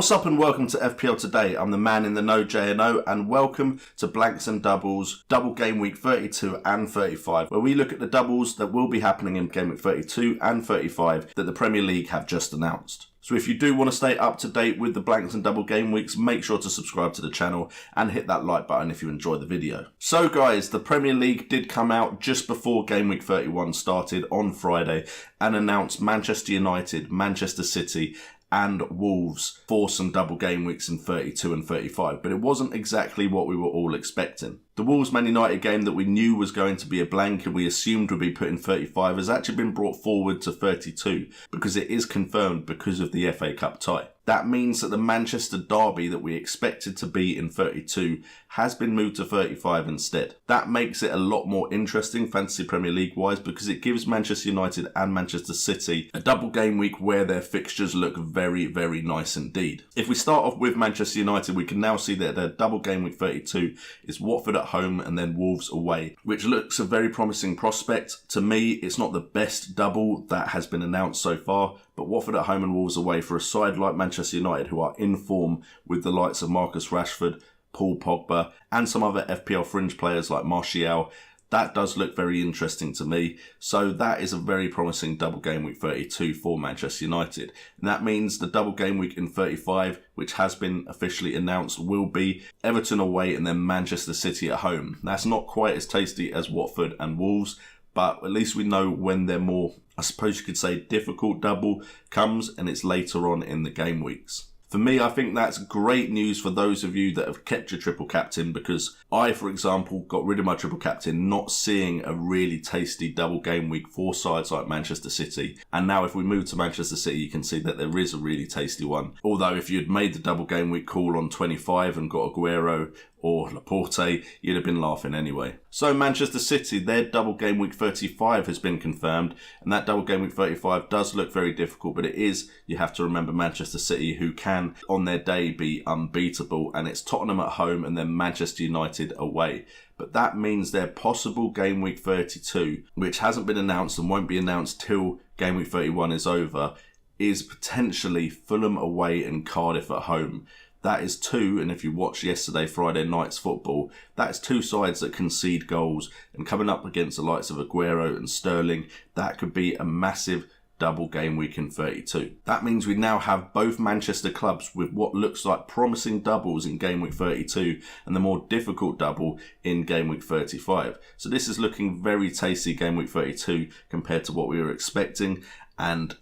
What's up and welcome to FPL Today. I'm the man in the know, JNO, and welcome to Blanks and Doubles, Double Game Week 32 and 35, where we look at the doubles that will be happening in Game Week 32 and 35 that the Premier League have just announced. So if you do want to stay up to date with the Blanks and Double Game Weeks, make sure to subscribe to the channel and hit that like button if you enjoy the video. So guys, the Premier League did come out just before Game Week 31 started on Friday and announced Manchester United, Manchester City and Wolves for some double game weeks in 32 and 35, but it wasn't exactly what we were all expecting. The Wolves-Man United game that we knew was going to be a blank and we assumed would be put in 35 has actually been brought forward to 32 because it is confirmed because of the FA Cup tie. That means that the Manchester derby that we expected to be in 32 has been moved to 35 instead. That makes it a lot more interesting Fantasy Premier League wise because it gives Manchester United and Manchester City a double game week where their fixtures look very, very nice indeed. If we start off with Manchester United, we can now see that their double game week 32 is Watford at home and then Wolves away, which looks a very promising prospect. To me, it's not the best double that has been announced so far, but Watford at home and Wolves away for a side like Manchester United who are in form with the likes of Marcus Rashford, Paul Pogba and some other FPL fringe players like Martial, that does look very interesting to me. So that is a very promising double game week 32 for Manchester United. And that means the double game week in 35, which has been officially announced, will be Everton away and then Manchester City at home. That's not quite as tasty as Watford and Wolves, but at least we know when their more, I suppose you could say, difficult double comes and it's later on in the game weeks. For me, I think that's great news for those of you that have kept your triple captain because I, for example, got rid of my triple captain not seeing a really tasty double game week for sides like Manchester City. And now if we move to Manchester City, you can see that there is a really tasty one. Although if you'd made the double game week call on 25 and got Aguero or Laporte, you'd have been laughing anyway. So Manchester City, their double game week 35 has been confirmed, and that double game week 35 does look very difficult, but it is, you have to remember, Manchester City who can on their day be unbeatable, and it's Tottenham at home and then Manchester United away. But that means their possible game week 32, which hasn't been announced and won't be announced till game week 31 is over, is potentially Fulham away and Cardiff at home. That is two, and if you watched yesterday, Friday night's football, that's two sides that concede goals, and coming up against the likes of Aguero and Sterling, that could be a massive double game week in 32. That means we now have both Manchester clubs with what looks like promising doubles in game week 32 and the more difficult double in game week 35. So this is looking very tasty game week 32 compared to what we were expecting, and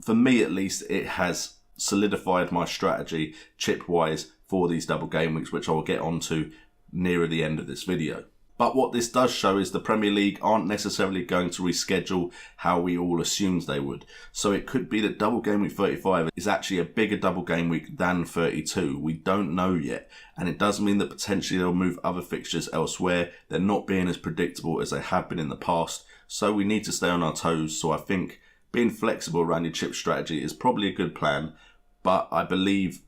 for me at least, it has solidified my strategy chip-wise for these double game weeks, which I will get onto nearer the end of this video. But what this does show is the Premier League aren't necessarily going to reschedule how we all assumed they would. So it could be that double game week 35 is actually a bigger double game week than 32. We don't know yet. And it does mean that potentially they'll move other fixtures elsewhere. They're not being as predictable as they have been in the past. So we need to stay on our toes. So I think being flexible around your chip strategy is probably a good plan, but I believe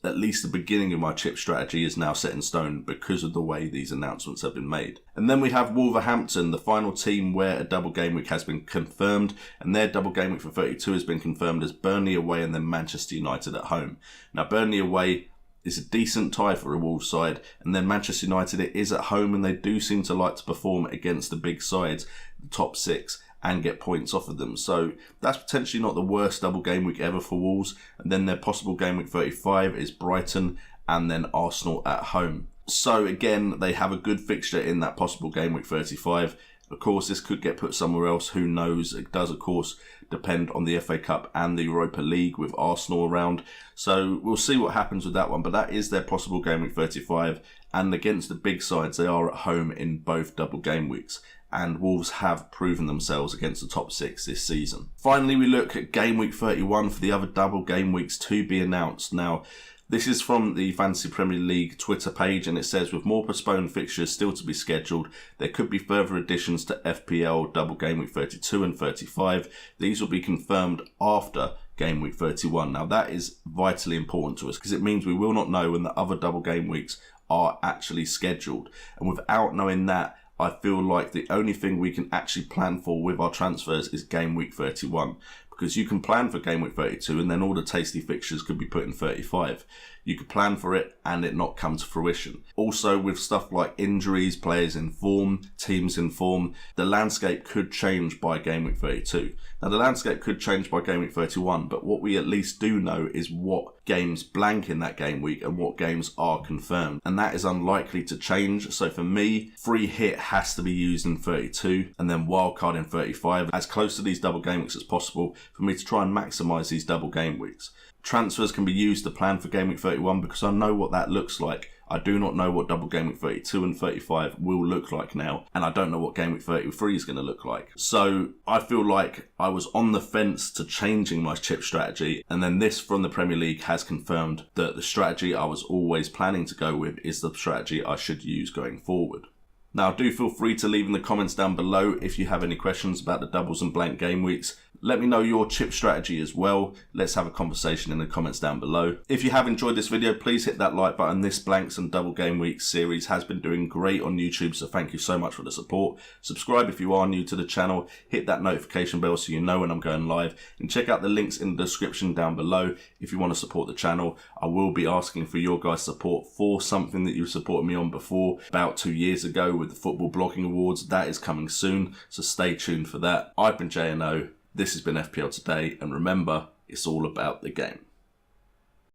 at least the beginning of my chip strategy is now set in stone because of the way these announcements have been made. And then we have Wolverhampton, the final team where a double game week has been confirmed, and their double game week for 32 has been confirmed as Burnley away and then Manchester United at home. Now Burnley away is a decent tie for a Wolves side, and then Manchester United, it is at home and they do seem to like to perform against the big sides, the top six, and get points off of them. So that's potentially not the worst double game week ever for Wolves. And then their possible game week 35 is Brighton and then Arsenal at home. So again, they have a good fixture in that possible game week 35. Of course, this could get put somewhere else. Who knows? It does, of course, depend on the FA Cup and the Europa League with Arsenal around. So we'll see what happens with that one. But that is their possible game week 35. And against the big sides, they are at home in both double game weeks. And Wolves have proven themselves against the top six this season. Finally, we look at game week 31 for the other double game weeks to be announced. Now, this is from the Fantasy Premier League Twitter page, and it says, with more postponed fixtures still to be scheduled, there could be further additions to FPL double game week 32 and 35. These will be confirmed after game week 31. Now, that is vitally important to us because it means we will not know when the other double game weeks are actually scheduled. And without knowing that, I feel like the only thing we can actually plan for with our transfers is game week 31, because you can plan for game week 32 and then all the tasty fixtures could be put in 35. You could plan for it and it not come to fruition. Also, with stuff like injuries, players in form, teams in form, the landscape could change by game week 32. Now, the landscape could change by game week 31, but what we at least do know is what games blank in that game week and what games are confirmed. And that is unlikely to change. So for me, free hit has to be used in 32 and then wildcard in 35, as close to these double game weeks as possible for me to try and maximise these double game weeks. Transfers can be used to plan for game week 31 because I know what that looks like. I do not know what double game week 32 and 35 will look like now, and I don't know what game week 33 is going to look like. So I feel like I was on the fence to changing my chip strategy, and then this from the Premier League has confirmed that the strategy I was always planning to go with is the strategy I should use going forward. Now, do feel free to leave in the comments down below if you have any questions about the doubles and blank game weeks. Let me know your chip strategy as well. Let's have a conversation in the comments down below. If you have enjoyed this video, please hit that like button. This Blanks and Double Game Week series has been doing great on YouTube, so thank you so much for the support. Subscribe if you are new to the channel. Hit that notification bell so you know when I'm going live. And check out the links in the description down below if you want to support the channel. I will be asking for your guys' support for something that you supported me on before, about 2 years ago with the Football Blogging Awards. That is coming soon, so stay tuned for that. I've been JNO. This has been FPL Today, and remember, it's all about the game.